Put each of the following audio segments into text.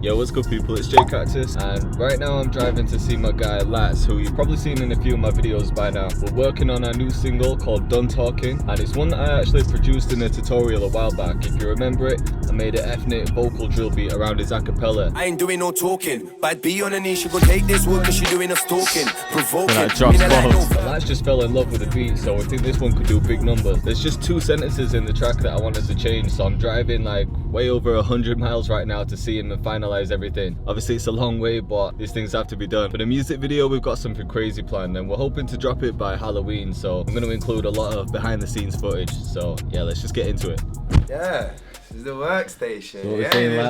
Yo, what's good people, it's Cactus, and right now I'm driving to see my guy Lats, who you've probably seen in a few of my videos by now. We're working on a new single called Done Talking, and it's one that I actually produced in a tutorial a while back. If you remember it, I made an ethnic vocal drill beat around his acapella. I ain't doing no talking, but be on her knees, she gon' take this work cause she doing enough stalking, provoking. Lats just fell in love with the beat, so I think this one could do big numbers. There's just 2 sentences in the track that I wanted to change, so I'm driving like way over 100 miles right now to see him and finalize everything. Obviously it's a long way, but these things have to be done. For the music video, we've got something crazy planned, and we're hoping to drop it by Halloween, so I'm going to include a lot of behind the scenes footage. So yeah, let's just get into it. Yeah, this is the workstation. So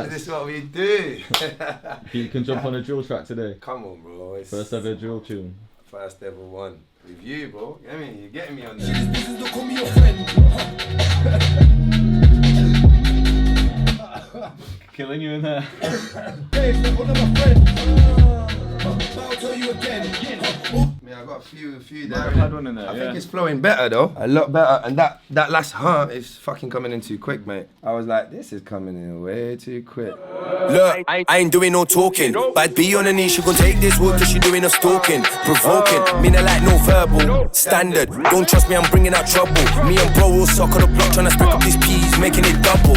this is what we do. You can jump on a drill track today. Come on, bro. It's First ever drill tune. First ever one. With you, bro. I mean, you're getting me on this. Killing you in there. I got a few there. Had one in there, I think it's flowing better though, a lot better. And that last is fucking coming in too quick, mate. I was like, this is coming in way too quick. Look, I ain't doing no talking, but be on her knees, she gon' take this work cause she doing enough stalking, provoking. Me not like no verbal, standard. Don't trust me, I'm bringing out trouble. Me and bro will suck on the block trying to stack up these peas, making it double.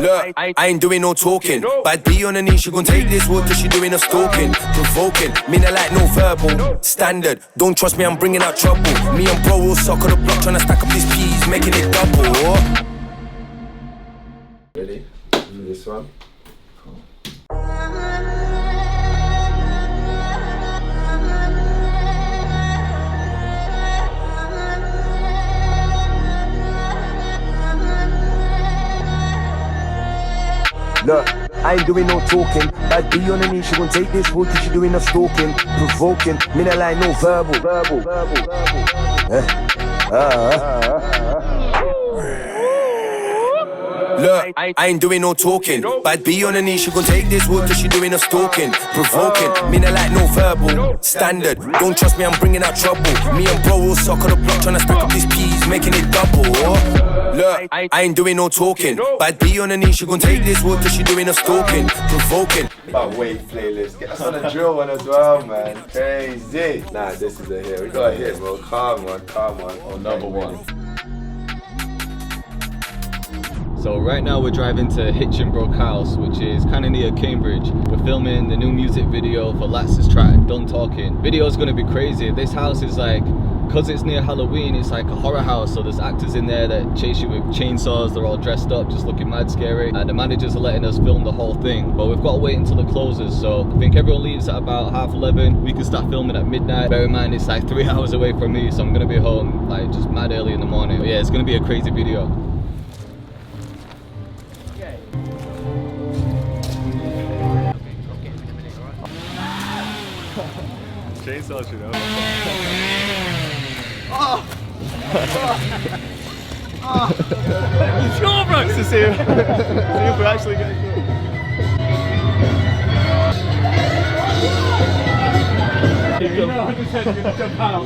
Look, I ain't doing no talking, but be on her knees, she gon' take this work cause she doing enough stalking, provoking. Me not like no verbal, standard. Don't trust me, I'm bringing out trouble. Me and bro will suck on the block trying to stack up these peas, making it double. Ready for this one? Look, I ain't doing no talking, but be on her knees, she gon' take this wood cause she doing enough stalking, provoking. Me not like no verbal. Look, I ain't doing no talking, but be on her knees, she gon' take this wood cause she doing enough stalking, provoking. Me not like no verbal, standard. Don't trust me, I'm bringing out trouble. Me and bro will suck on the block trying to stack up these peas, making it double. Look, I ain't doing no talking, but be on her knees, she gon' take this wood cause she doing enough stalking, provoking. But wait, playlist. Get us on a drill one as well, man. Crazy. Nah, this is a hit. We got a hit, bro. Calm on. Oh, number one. So right now we're driving to Hitchinbrook House, which is kind of near Cambridge. We're filming the new music video for Lats's track, Done Talking. Video's gonna be crazy. This house is like, because it's near Halloween, it's like a horror house, so there's actors in there that chase you with chainsaws. They're all dressed up, just looking mad scary, and the managers are letting us film the whole thing, but we've got to wait until it closes. So I think everyone leaves at about 11:30. We can start filming at midnight. Bear in mind it's like 3 hours away from me, so I'm gonna be home like just mad early in the morning. But yeah, it's gonna be a crazy video. Chainsaws, you know. Score, Brooks, to see if we actually get it. You know 100% you're gonna jump out.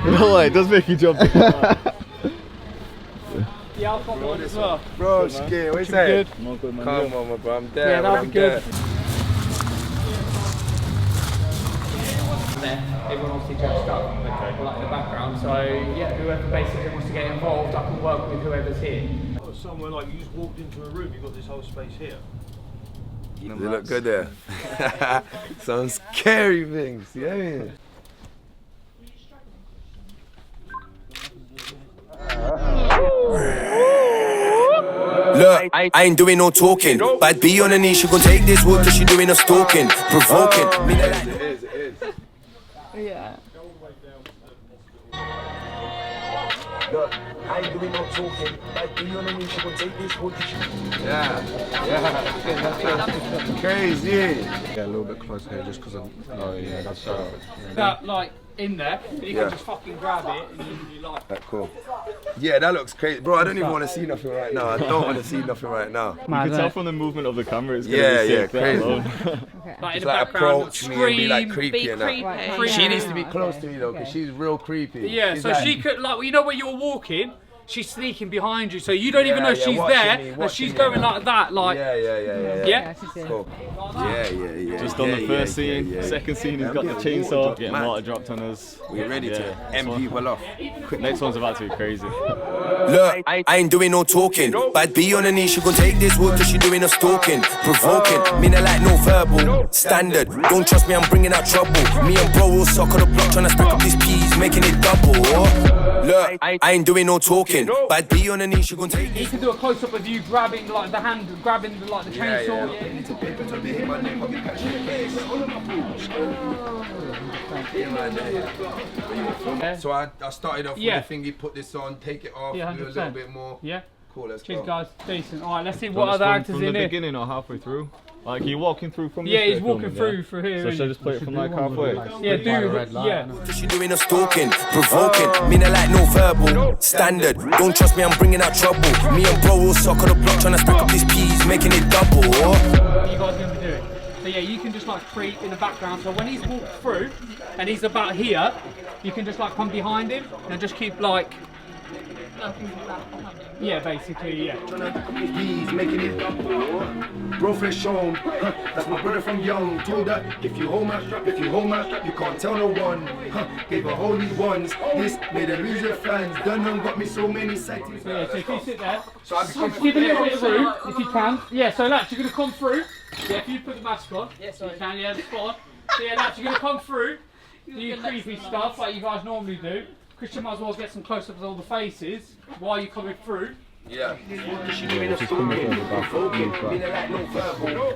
No way, it does make you jump. Yeah, I've got one as well. Bro, Ski, what's that? Come on, Come on, my bro, I'm there. Yeah, that'll be good. Everyone obviously dressed up, like in the background, so yeah, whoever basically wants to get involved, I can work with whoever's here. Somewhere like you just walked into a room, you've got this whole space here. You look good there. Some scary things, yeah. Look, I ain't doing no talking, but be on her knees, she gon' take this wood cause she doing enough stalking, provoking. Me not like It is. Yeah. Look, I ain't doing no talking. Like, be on the knee, she gon' take this wood. Yeah. Crazy. Yeah, a little bit closer here just because oh yeah, that's That like in there, but you Yeah. can just fucking grab it and you like. That's cool. Yeah, that looks crazy. Bro, I don't even want to see nothing right now. I don't want to see nothing right now. You can tell from the movement of the camera, it's gonna Yeah, be sick, that crazy. alone. Like in Just the like background, approach me and be like creepy and that. creepy. She needs to be close to me though, because she's real creepy. Yeah, She's so like, she could like you know where you're walking. She's sneaking behind you, so you don't even know Yeah, she's watching there, me, and watching she's me, going yeah. like that, like Yeah. yeah. Cool. Yeah. Just on the first scene, second scene, he's got the chainsaw, getting Man. water dropped on us. We're ready to Yeah. end people off. Next one's about to be crazy. Look, I ain't doing no talking. But be on the knee, she gon' take this wood cause she doing a stalking. Provoking, me not like no verbal. Standard, don't trust me, I'm bringing out trouble. Me and bro will suck on the block trying to stack up these peas, making it double. Look, I ain't doing no talking. But be on the knee, she gon' take You this. can do a close up of you grabbing like the hand, grabbing the, like the chainsaw. So I started off Yeah. with the thingy, put this on, take it off, Yeah, do a little 100%. bit more. Yeah. Cool, let's Cheers, go. guys. Decent. All right, let's see Do you what want other us actors from in the here. beginning or halfway through? Like, you're walking through from Yeah, this he's bit walking filming, through yeah? through here. So should I just play it from like halfway? Yeah, do yeah. She doing a stalking, provoking, me not like no verbal. Standard, don't trust me, I'm bringing out trouble. Me and bro will suck on the block trying to stack up these peas, making it double. What you guys gonna be doing? So yeah, you can just like creep in the background. So when he's walked through and he's about here, you can just like come behind him and just keep like. Yeah, basically, yeah. He's making it double. Bro, fresh home. That's my brother from young. Told her, if you hold my strap, you can't tell no one. Gave her holy ones. This made her lose her fans. Done and got me so many sightings. So yeah, so if you sit there, So I become give a little bit of room if you can. Yeah, so lads, you're gonna come through. Yeah, if you put the mask on. Yes, you can. Yeah, spot on. So yeah, lads, you're gonna come through. Do your creepy stuff like you guys normally do. Christian might as well get some close-ups of all the faces while you're coming through. Yeah.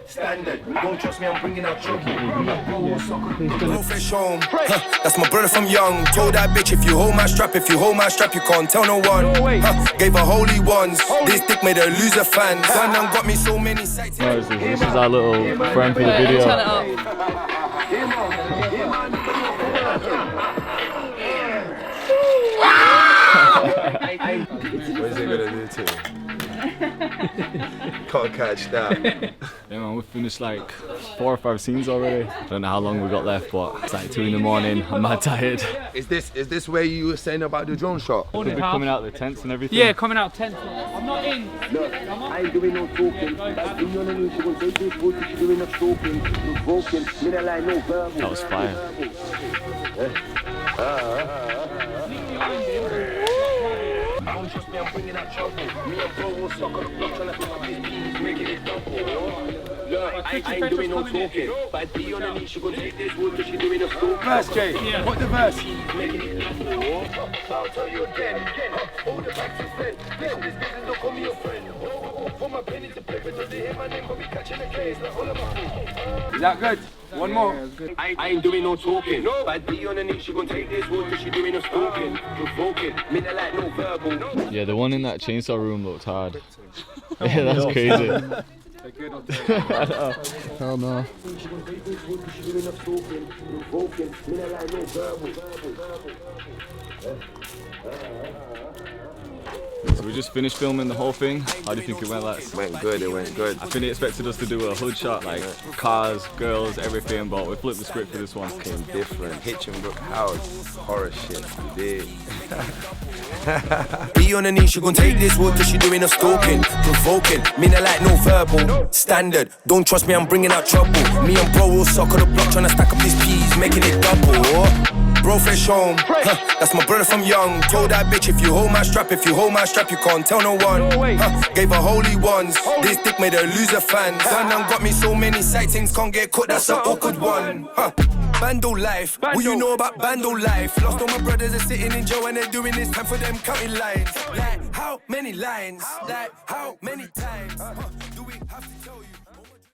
Standard, don't trust me, I'm bringing out trouble. Bro, fresh home. That's my brother from young. Told that bitch, if you hold my strap, you can't tell no one. Gave her holy ones. This dick made her lose her fans. Done and got me so many sights. This is our little friend for the video. Turn it up. What is it gonna do to you? Can't catch that. Yeah, man, we finished like 4 or 5 scenes already. I don't know how long we got left, but it's like 2 in the morning. I'm mad tired. Is this where you were saying about the drone shot? We'll be coming out the tents and everything. Yeah, coming out 10th. I'm not in. I'm on. I ain't doing no talking. That's been on the news. She gon' take this wood. She doing a stalking. Provoking. Me not like no verbal. That was fire. Don't trust me, I'm bringing out trouble. Me and bro will suck on the block trying to pick up these beans, making it double. Look, I ain't doing no talking. But be on the knee, she gon' take this wood, she doing a stalking. Verse, Jay. What the verse? Making it double. I'll tell you again. All the back to friend. Listen, this business, don't call me your friend. For my penny to paper, till they hear my name, but we catching a case. Now all of my Is that good? One more. I ain't doing no talking. But be on the knee, she gon' take this wood, she doing a stalking. Provoking. Me not like no verbal. Yeah, the one in that chainsaw room looked hard. Yeah, that's crazy. Hell no. So we just finished filming the whole thing. How do you think it went, lads? Went good, it went good. I think they expected us to do a hood shot, like cars, girls, everything, but we flipped the script for this one. Came different. Hitchinbrook House. Horror shit. We did. Be on the knee, she gon' take this wood, cause she doing a stalking. Provoking, me not like no verbal. Standard, don't trust me, I'm bringing out trouble. Me and bro will suck on the block trying to stack up these peas, making it double. Bro, fresh home. That's my brother from young. Told that bitch, if you hold my strap, you can't tell no one. Gave her holy ones. This dick made her lose her fans. Done and got me so many sightings, can't get caught, that's an awkward one. Bando life, what you know about bando life? Lost all my brothers are sitting in jail and they're doing this time for them counting lines. Like, how many lines? Like, how many times? Do we have to tell you?